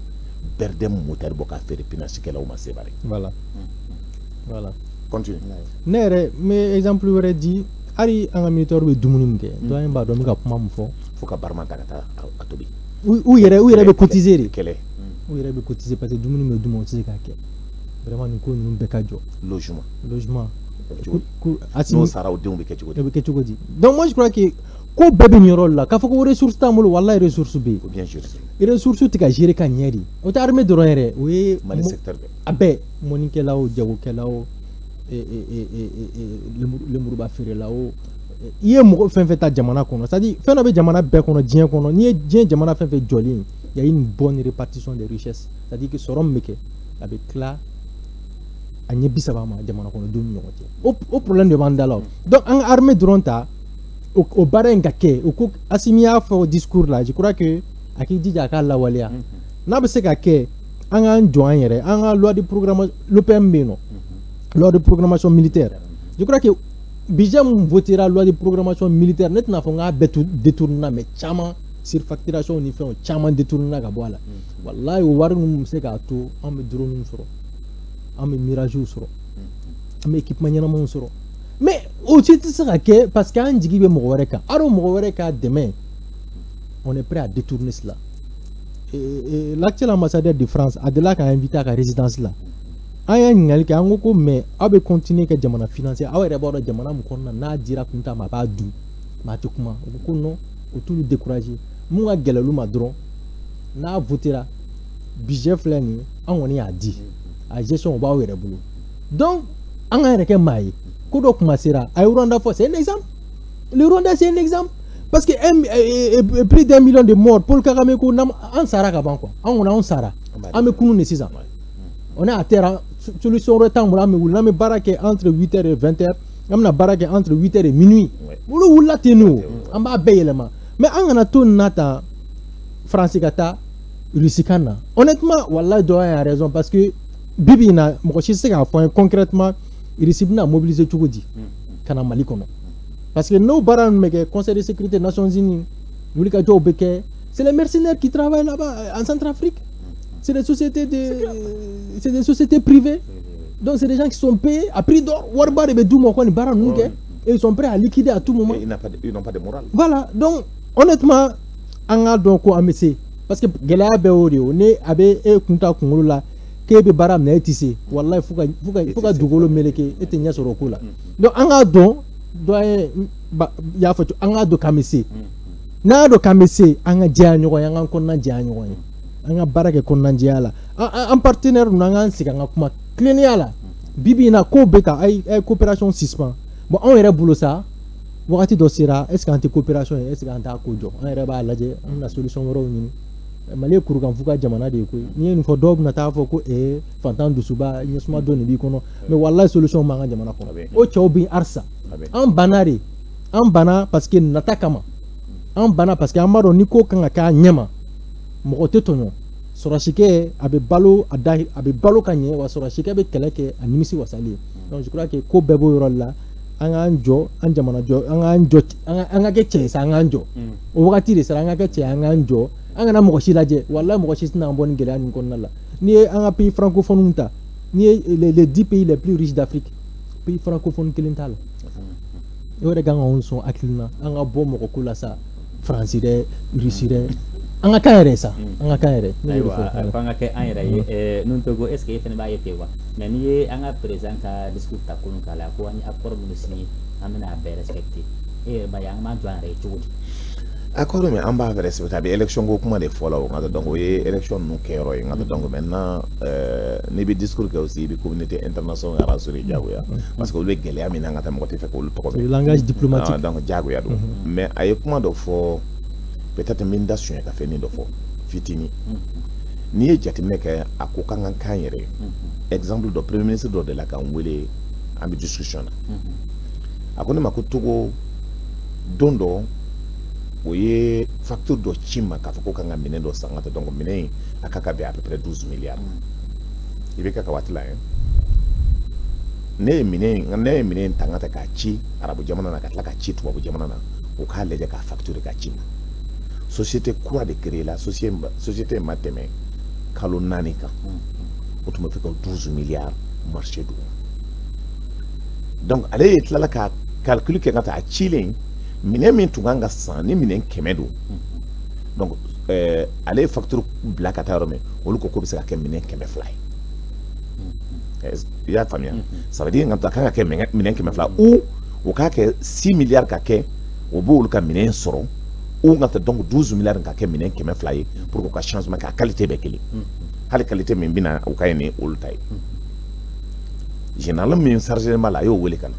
bɛrɛdɛn moteur bɔ k'a feere pinacikɛlaw ma Sebare voilà continue ne yɛrɛ n bɛ exemple wɛrɛ di ari anga militaire be dumuni mke do ay ba do mi ka kuma mu fo faut ka barman ta atobi u yere be cotiser kele u yere be cotiser parce que dumuni me dumo ci ka ke vraiment ni ko ni be ka jo logement no sara o dembe ke chugodi donc moi je crois que ko bebe ni rôle là ka fo ko ressources tamul wallahi ressources be bien sûr ressources tika gérer ka nyeri o ta armée de royere oui mal secteur be abe moninke lao jago ke lao le muruba fere lao iye mo fen fait ta jamana kono c'est à dire fen be jamana be kono dien kono ni dien jamana fen fait joli il y a une bonne répartition des richesses c'est à dire que sorom meke avec là anye bisaba ma jamana kono do nyote au problème de mandala donc en armée dronta au barenga ke au asimia fo discours là je crois que aki dija ka la walia na be se ka ke an joan yere an loi de programmation l'OPMB non loi de programmation militaire je crois que Bijam votera loi de programmation militaire net na fo nga détourna mais chama surfacturation ni fait chama détourna ka boala wallahi war num se ka to am drone soro am mirage soro am équipement nyana mon soro mais aussi ça que parce qu'un jigi be mo wereka aro mo wereka demain on est prêt à détourner cela et l'actuel ambassadeur de France a de là qu'a invité à la résidence là aya ngali ka ngoko mais abe continuer que jamana financier awe reba do jamana mu konna na dira kunta ma ba du ma tukuma ko non ko tout le décourager mu ga gelelu ma dron na votera budget flani an woni a di a gestion ba we rebulu donc an ga reke mai ko do kuma sera ay Rwanda fo c'est un exemple le Rwanda c'est un exemple parce que plus d'1 million de morts Paul Kagame ko nam an sara ka ban quoi an wona on sara am kunu ne 6 ans on est à terre solution retard on me barake entre 8h et 20h on a barake entre 8h et minuit wulu wula tenu on ba bayelema mais on a tout nata français kata rusikana honnêtement wallahi doyen a raison parce que bibi na mo ci se ka point concrètement irisibna mobiliser tugodi kana mali kono parce que nos baran meke conseil de sécurité des Nations Unies wuli ka jo beke c'est les mercenaires qui travaillent là-bas en Centrafrique. C'est des sociétés privées. Donc c'est des gens qui sont payés à prix d'or. Et ils sont prêts à liquider à tout moment. Ils n'ont pas de morale. Voilà. Donc honnêtement, on a donc quoi amessé. Parce que Gelaya Beorio, ne abe e kunta kungula, kebe baram na etissé. Wallah, il faut que Dougolo meleke et tenya sur okula. Donc on a donc doit ya faut on a donc amessé. Na do kamessé, on a dia nyogo yanga konna dia nyogo. Anga barake konanjia la un partenaire nanga sika nga kuma clinia la bibi na ko beta ay coopération suspend bon on ira boulot ça wakati do sira est-ce qu'anti coopération est-ce qu'anta ko jo on ira ba laje on a solution ro ni mali kuru kan fuka jamana de ko ni en fo dob na ta fo ko fantan du suba ni suma doni bi kono mais wallahi solution ma nga jamana ko o chobi arsa en banari en bana parce que natakama en bana parce que amaro ni ko kan ka nyama mokote tonyo sorashike abe balo adahi abe balo kanye wa sorashike abe keleke animisi wasali donc je crois que ko bebo yoro la anga njo anjamana jo anga njo anga ke chesa anga njo o wakati de saranga ke che anga njo anga na mokoshi laje wallahi mokoshi na mboni ngela ni konna la ni anga pays francophone unta ni les 10 pays les plus riches d'Afrique pays francophone kelintala yore ganga on son akilna anga bo mokokula sa français de russie de anga kaere sa anga kaere anga ke ayra nun togo est ce que fene ba yete wa mais ni anga présent ka discours ta kunu kala ko ani accord munisni amena be respecté e ba yang ma doan re tuudi accord mais amba respecté bi élection go kuma de follow ngata donc ye élection nu kero ngata donc maintenant ni bi discours que aussi bi communauté internationale rasuri jagoya parce que le gele amina ngata mo te fe ko le langage diplomatique donc jagoya do mais ay kuma do fo peut-être mindation ka fe ni do fo fitini ni e jatime ka akokan kan yere exemple do premier ministre do de la kan wele ambi discussion akoni makutugo dondo oye facture do chima ka foko kan mine do sangata donc mine akaka be à peu près 12 milliards ibeka ka watla ne mine tangata ka chi arabu jamana na katla ka chi tubabu jamana na o ka leje ka facture ka chima société quoi de créer la société mateme kalonanika automatique 12 milliards marché do donc allez être là ka calcul kɛ ka taa cilen minɛn min tun kan ka san ni minɛn 100 don donc ale ye facture bila ka taa yɔrɔ min olu ko bɛ se ka kɛ minɛn 200 ye i y'a faamuya ça veut dire ka kan ka kɛ minɛn 200 ou o k'a kɛ 6 milliards ka kɛ o b'olu ka minɛn sɔrɔ ou ka donc 12 milliards ka kɛ minɛn 200 ye pour que ka changement ka qualité bɛɛ kelen hali qualité min bɛna o ka ɲi ni olu ta ye général min chargé ma la a y'o wele ka na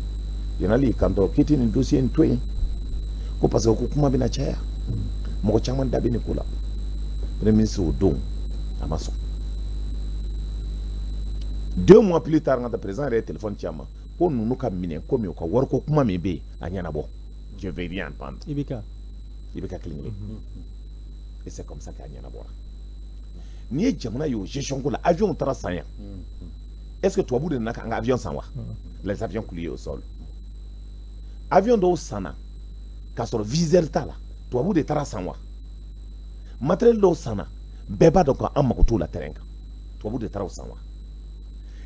général y'i kanto k'i tɛ nin dossier in to yen ko parce que ko kuma bɛna caya mɔgɔ caman da bɛ nin ko la premier ministre o don a ma sɔn 2 mois plus tard n ka président yɛrɛ ye téléphone ci a ma ko ninnu ka minɛ ko min u ka wariko kuma min bɛ yen a ɲɛnabɔ je vais rien entendre i bɛ ka kelen kelen et c'est comme ça qu'a ɲɛnabɔra n'i ye jamana ye o gestion ko la avion taara san yan est-ce que tubabu de nana k'an ka avion san wa les avions coulés au sol avion dɔw sanna k'a sɔrɔ viseur t'a la tubabu de taara san wa matériel dɔw sanna bɛɛ b'a dɔn k'an mago t'o la terrain kan tubabu de taara o san wa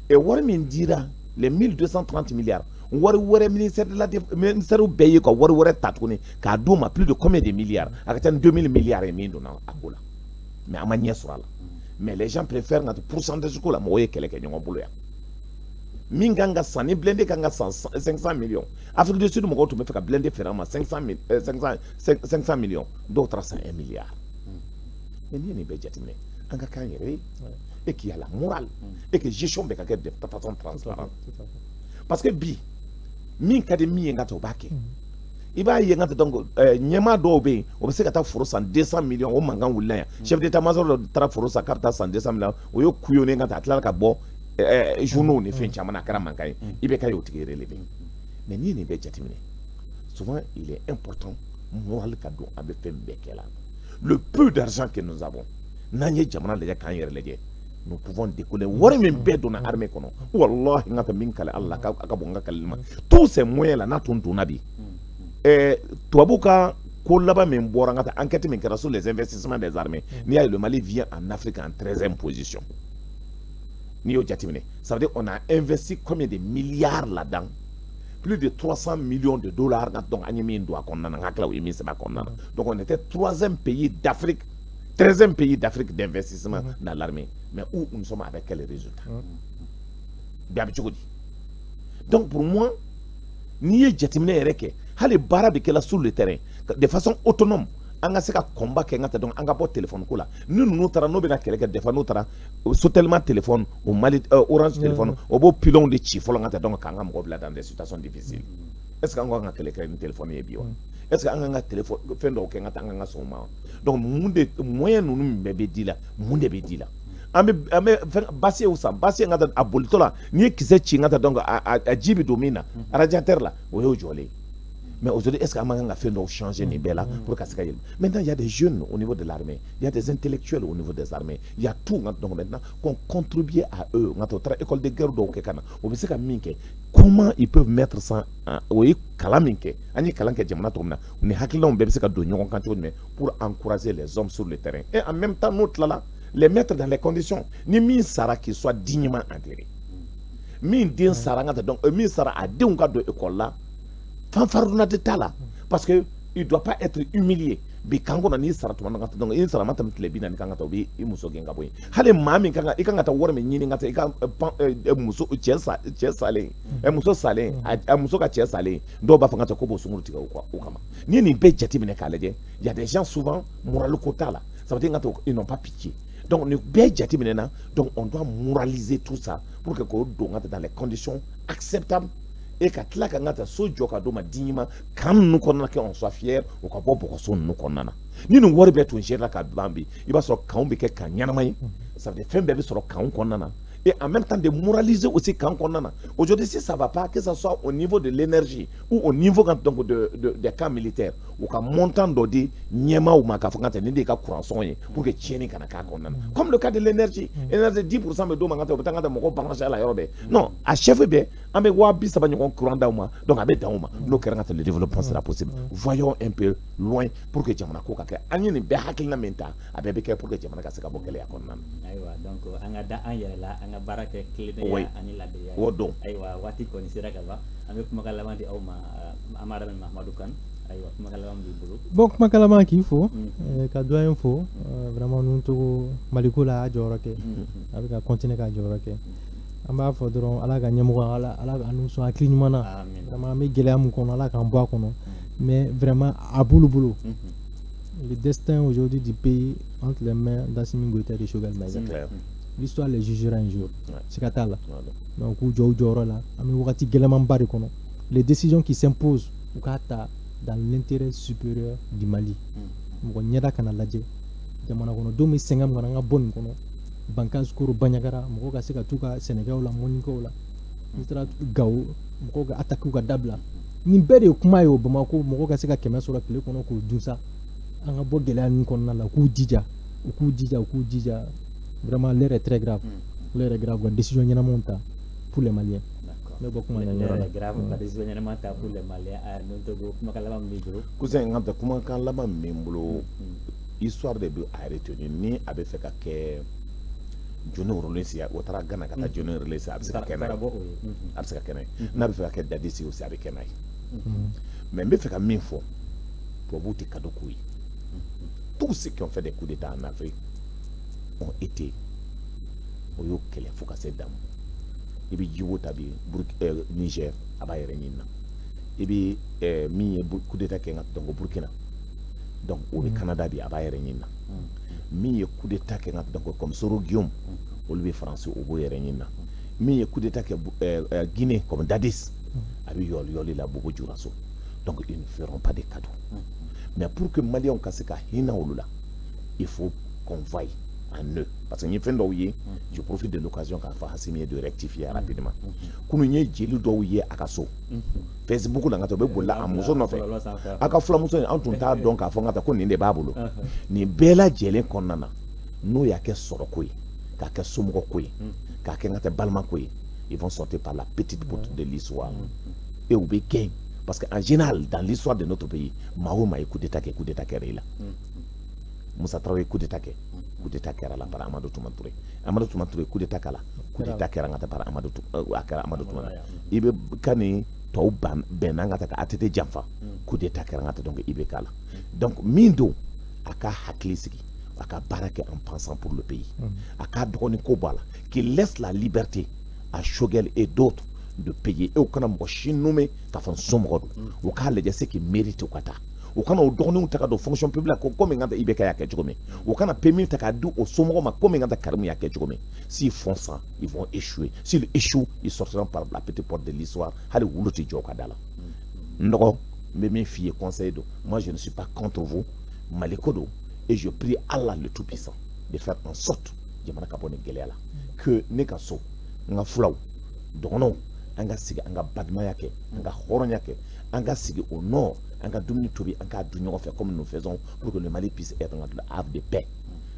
et wari min dira les 1230 milliards wari wɛrɛ ministère bɛɛ ye ka wari wɛrɛ ta tuguni k'a d'u ma plus de combien de milliards a ka ca ni 2000 milliards ye min donna a ko la mais a ma ɲɛ sɔrɔ a la mais les gens préfèrent nka pourcentage ko la mɔgɔw ye kɛlɛ kɛ ɲɔgɔn bolo yan min kan ka san ni blindé kan ka san 500 millions Afrique du Sud mɔgɔw tun bɛ fɛ ka blindé feere ma 500 millions dɔw taara san 1 milliard mais n'i ye nin bɛɛ jateminɛ an ka kan yɛrɛ ye et qu'il y a la morale et que gestion bɛ ka kɛ de façon transparente parce que bi min ka di min ye n ka ta o b'a kɛ i b'a ye n ka ta donc ɲɛmaa dɔw bɛ yen o bɛ se ka taa foro san 200 millions o mankan wulila yan chef d'état-major dɔ taara foro san k'a bɛ taa san 200 millions o ye couillonné n ka ta a tilala ka bɔ journaux ni fɛn caman na a kɛra mankan ye i bɛ ka ye o tigi relevé mais n'i ye nin bɛɛ jateminɛ souvent il est important moral ka don a bɛ fɛn bɛɛ kɛ la le peu d'argent que nous avons n'an ye jamana lajɛ k'an yɛrɛ lajɛ nous pouvons décoller wari min bɛɛ donna armée kɔnɔ wallahi n ka min kale Allah ka bɔ n ka kaleli ma tous ces moyens là n'a tun donna bi tubabu ka ko laban min bɔra n ka taa enquête min kɛra sur les investissements des armées n'i y'a ye le Mali vient en Afrique en 13e position n'i y'o jateminɛ ça veut dire on a investi combien de milliards là-dedans plus de 300 millions de dollars donc an ye min don a kɔnɔna na n hakili la o ye min sɛbɛn a kɔnɔna na donc on était 3e pays d'Afrique 13e pays d'Afrique d'investissement dans l'armée. Mais où nous sommes avec quels résultats? Donc pour moi, ni ye jateminɛ yɛrɛ kɛ hali baara bɛ kɛla sur le terrain de façon autonome an ka se ka combat kɛ n ka ta donc an ka bɔ téléphone ko la ni ninnu taara n'o bɛna kɛlɛ kɛ des fois n'o taara Sotelma téléphone o Mali Orange téléphone o b'o pilon de ci fɔlɔ n ka ta donc k'an ka mɔgɔ bila dans des situations difficiles est-ce que an ka kɛlɛ kɛ ni téléphone ye bi wa est-ce que an ka téléphone fɛn dɔw kɛ n ka ta an ka sɔn o ma donc mun de moyen ninnu min bɛɛ bɛ di la mun de bɛ di la an bɛ basi ye o san basi ye n ka ta a bolitɔ la n'i ye kisɛ ci n ka ta donc a ji bɛ don min na radiateur la o y'o jɔlen mais aujourd'hui est-ce que an man kan ka fɛn dɔw changer nin bɛɛ la pour ka se ka yɛlɛma maintenant il y a des jeunes au niveau de l'armée il y a des intellectuels au niveau des armées il y a tout donc maintenant qu'on contribue à eux n ka ta o taara école de guerre dɔw kɛ ka na o bɛ se ka min kɛ comment ils peuvent mettre ça o ye kalan min kɛ an ye kalan kɛ jamana tɔgɔ min na ni hakilinaw bɛɛ bɛ se ka don ɲɔgɔn kan cogo jumɛn pour encourager les hommes sur le terrain et en même temps n'o tilala les mettre dans les conditions ni min sara qu'il soit dignement enterré min den sara n ka ta donc min sara a denw ka don école la fanfaruna de t'a la parce que il doit pas être humilié bi kan kɔnɔ n'i sara tuma na donc i sara ma tɛmɛ tile 40 kan ka taa o b'i muso gɛn ka bɔ yen hali maa min kan ka i kan ka taa wari min ɲini ka taa i ka muso cɛ salen muso salen a muso ka cɛ salen dɔw b'a fɔ ka taa ko b'o sunkuru tigɛ o kama n'i ye nin bɛɛ jateminɛ k'a lajɛ il y a des gens souvent moral ko t'a la ça veut dire ka taa ils n'ont pas pitié donc nin bɛɛ jateminɛ na donc on doit moraliser tout ça pour que k'o don ka taa dans les conditions acceptables et ka tila ka n ka ta so jɔ ka d'o ma dignement kan ninnu kɔnɔna kɛ on soit fier o ka bɔ bɔgɔso ninnu kɔnɔna na ni nin wari bɛɛ tun gère la ka ban bi i b'a sɔrɔ kanw bɛ kɛ kan ɲɛnama ye ça veut dire fɛn bɛɛ bɛ sɔrɔ kanw kɔnɔna na et en même temps de moraliser aussi kan kɔnɔna na aujourd'hui si ça va pas que ça soit au niveau de l'énergie ou au niveau donc des camps militaires u ka montant dɔ di ɲɛmaaw ma k'a fɔ ka taa nin de ka courant sɔngɔ ye pour que tiɲɛni kana k'a kɔnɔna na comme le cas de l'énergie énergie 10% bɛ d'o ma ka taa u bɛ taa ka taa mɔgɔw brancher a la yɔrɔ bɛɛ non a chef bɛɛ an bɛ 230 ɲɔgɔn courant d'aw ma donc a bɛ dan o ma n'o kɛra ka taa le développement sera possible voyons un peu loin pour que jamana ko ka kɛ an ye nin bɛɛ hakilina min ta a bɛɛ bɛ kɛ pour que jamana ka se ka bɔ gɛlɛya kɔnɔna na ayiwa donc an ka da an yɛrɛ la an ka baara kɛ tilennenya ani ladiriya o don ayiwa waati kɔni sera ka ban an bɛ kumakan laban di aw ma Amara Mahmadou Kane aywa kuma kala am libro bon kuma kala ma ki fo ka doyen fo vraiment nous to maliko la joro ke avec ka continuer ka joro ke amba fo doron ala ka nyemo ala ka nous so clignement na vraiment me gele am ko ala ka mbo ko mais vraiment à boulot le destin aujourd'hui du pays entre les mains d'Assimi Goïta et de Choguel Maïga. L'histoire les jugera un jour. C'est Katala. Donc, les décisions qui s'imposent dans l'intérêt supérieur du Mali. Nyada Kanaladje. Jamana kono 2005 ngana bon kono. Banka skuru banyagara moko ka seka tuka Senegal la moniko la. Mitra gawo moko ka attaque ka dabla. Ni bere kuma yo Bamako moko ka seka kema sura kile kono ko dunsa. Anga bo gela ni kono la ku dija vraiment l'air est très grave. L'air est grave, la décision est monta pour les Maliens. D'accord. Mais l'air est grave, la décision est monta pour les Maliens. Comment on l'a mis gros? Cousin, comment on l'a mis gros? Histoire de arrêter ni avait fait que Jono relais au tra Ghana kata Jono relais absaka kenai. Absaka kenai. N'a fait que dadisi aussi avec kenai. Mais me fait que minfo pour vous te kadokoui. Tous ceux qui ont fait des coups d'état en Afrique ont été au Yokele Fokase Dam. Et puis Djibouti, Niger, Abaye Renina. Et puis mi coup d'état qui est au Burkina. Donc au Canada, Abaye Renina. Mi coup d'état qui est comme Soro Guillaume, au Louis français, au Boye Renina. Mi coup d'état qui est Guinée, comme Dadis, avec Yoli la Bobo Djurasso. Donc ils ne feront pas des cadeaux. Mais pour que Mali on casse hina olula, il faut qu'on vaille en eux. Parce que je profite de l'occasion qu'a fait Hassimi de rectifier rapidement. Quand nous avons dit Akaso, Facebook n'a pas de boula à Mousso n'a fait. Akafla Mousso en tout cas donc à Fongata qu'on n'est pas boulot. Ni bella gelé qu'on a. Nous y a que Sorokui, qu'à Sumokoi, qu'à Balmakoi. Ils vont sortir par la petite porte de l'histoire. Et au béquin. Parce qu'en général, dans l'histoire de notre pays, Mahoma est coup d'état là. Moussa Traoré coup d'état là par Amadou Toumantouré. Amadou Toumantouré coup d'état là. Coup d'état là par Amadou Toumantouré. Ibe Kani Tau Benangata Atete Jamfa. Coup d'état là donc Ibe Kala. Donc Mindo Aka Haklisiki. Aka Barake en pensant pour le pays. Aka Droni Kobala qui laisse la liberté à Choguel et d'autres de payer et au canam nommé qu'à faire sombre au cas les gens qui méritent au kata au canam au donner un tas de fonction publique comme un gars ibeka yake jome au canam permis taka du au sombre ma comme un gars karmi yake jome s'ils font ça ils vont échouer s'ils échouent ils sortiront par la petite porte de l'histoire hali wuluti joka dala ndoko mais mes filles conseil do moi je ne suis pas contre vous malikodo et je prie Allah le Tout-Puissant de faire en sorte jamana kabone gelela que nekaso nga flaw dono anga sigi anga badma yake anga horon yake anga sigi au nord anga dumni tobi anga dunyo fait comme nous faisons pour que le Mali puisse être un havre de paix,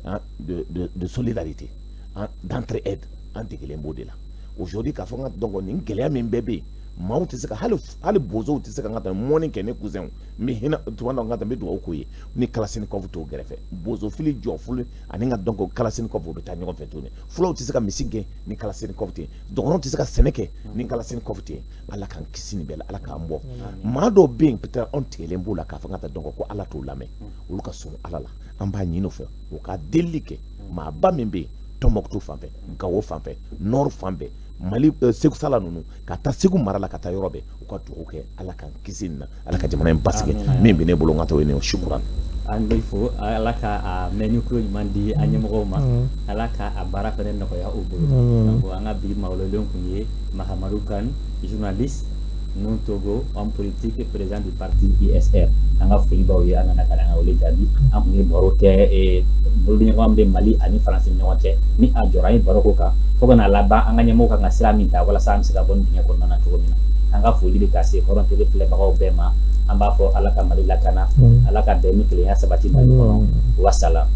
hein, de solidarité, hein, d'entraide entre les mots là. Aujourd'hui quand on donc on ngele ya mbebe mauti sika hali bozo tisika ngata morning kene cousin mi hina tuwanda ngata be do okoye ni kalasini ko to grefe bozo fili jo fulu aninga donc kalasini ko be tanyo fe tuni fulu tisika misige ni kalasini ko te donc tisika seneke ni kalasini ko te ala kan kisini bela ala kan mbo mado being peut-être on tele mbola ka ngata donc ko ala to lame uluka so ala la amba nyino fe o ka delike ma ba membe tomokto fambe gawo fambe nord fambe Mali segu sala nunu kata segu marala kata yorobe ukatu oke ala kan kisina ala ka jamana mbasike mimbi ne bolo ngata wene shukran andi fo ala ka menu kro mandi anyamo ma ala ka abara fene no ya ubulu ngo anga bi mawlo lonkunye Mahamadou Kane journaliste non Togo homme politique et président du parti ISR anga fuli bawi anga nakala ole jabi amni boroke e boldi ngam Mali ani France nyote ni ajorai baroko ka fogana laba anga nyamo ka ngasira minta wala sam sika bon dinya ko nana to mina anga fuli be kase koron tele fle ba bema amba fo alaka Mali lakana alaka demi kle ya sabati ba ko wasala